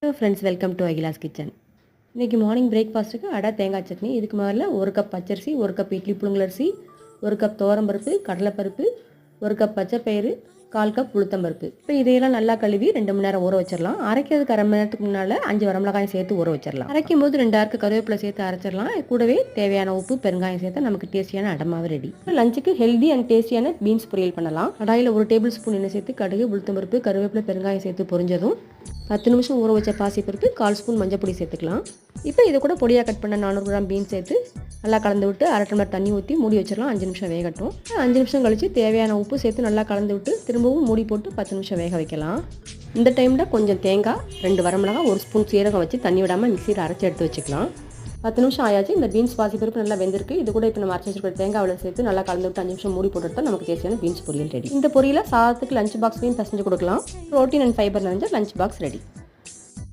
Hello friends, welcome to Akila's kitchen. இன்றைக்கி morning பிரேக்ஃபாஸ்ட்டுக்கு அடை தேங்காய் சட்னி. இதுக்கு முதல்ல 1 கப் பச்சரிசி, 1 கப் இட்லி புழுங்கலரிசி, 1 கப் துவரம்பருப்பு, கடலைப்பருப்பு, 1 கப் பச்சைப்பயிறு, 1/4 கப் உளுத்தம்பருப்பு. இப்போ இதையெல்லாம் நல்லா கழுவி 2 மணி நேரம் ஊற வச்சிடலாம். அரைக்கிறதுக்கு அரை மணி நேரத்துக்கு முன்னால் 5 வரமிளகாயும் சேர்த்து ஊற வச்சிடலாம். அரைக்கும் போது 2 ஆறுக்கு கருவேப்பிலை சேர்த்து அரைச்சிடலாம். கூடவே தேவையான உப்பு, பெருங்காயம் சேர்த்து நமக்கு டேஸ்டியான அடமாவை ரெடி. லஞ்சுக்கு ஹெல்தி அண்ட் டேஸ்டியான பீன்ஸ் பொரியல் பண்ணலாம். கடாயில் 1 டேபிள் ஸ்பூன் எண்ணெய் சேர்த்து கடுகு, உளுத்தம்பருப்பு, கருவேப்பிலை, பெருங்காயம் சேர்த்து பொரிஞ்சதும் 10 நிமிஷம் ஊற வச்ச பாசிப்பருப்பு, 1/4 ஸ்பூன் மஞ்சள் பொடி சேர்த்துக்கலாம். இப்போ இதை கூட பொடியாக கட் பண்ண 400 கிராம் பீன்ஸ் சேர்த்து நல்லா கலந்து விட்டு அரை டம்ளர் தண்ணி ஊற்றி மூடி வச்சிடலாம். 5 நிமிஷம் வேகட்டும். 5 நிமிஷம் கழித்து தேவையான உப்பு சேர்த்து நல்லா கலந்து விட்டு திரும்பவும் மூடி போட்டு 10 நிமிஷம் வேக வைக்கலாம். இந்த டைமில் கொஞ்சம் தேங்காய், 2 வரமிளகாய், 1 ஸ்பூன் சீரகம் வச்சு தண்ணி விடாமல் மிக்சியில் அரைச்சி எடுத்து வச்சுக்கலாம். 10 நிமிஷம் ஆயாச்சு. இந்த பீன்ஸ் பாசிப்பருப்பு நல்லா வெந்திருக்கு. இது கூட இப்போ நம்ம அரைச்சி வச்சிருக்கிற தேங்காவில் சேர்த்து நல்லா கலந்து விட்டு 5 நிமிஷம் மூடி போட்டு நமக்கு டேஸ்டியான பீன்ஸ் பொரியல் ரெடி. இந்த பொரியலை சாதத்துக்கு லஞ்ச் பாக்ஸ்லையும் பசஞ்சு கொடுக்கலாம். ப்ரோட்டீன் அண்ட் ஃபைபர் நிறைஞ்ச லஞ்ச் பாக்ஸ் ரெடி.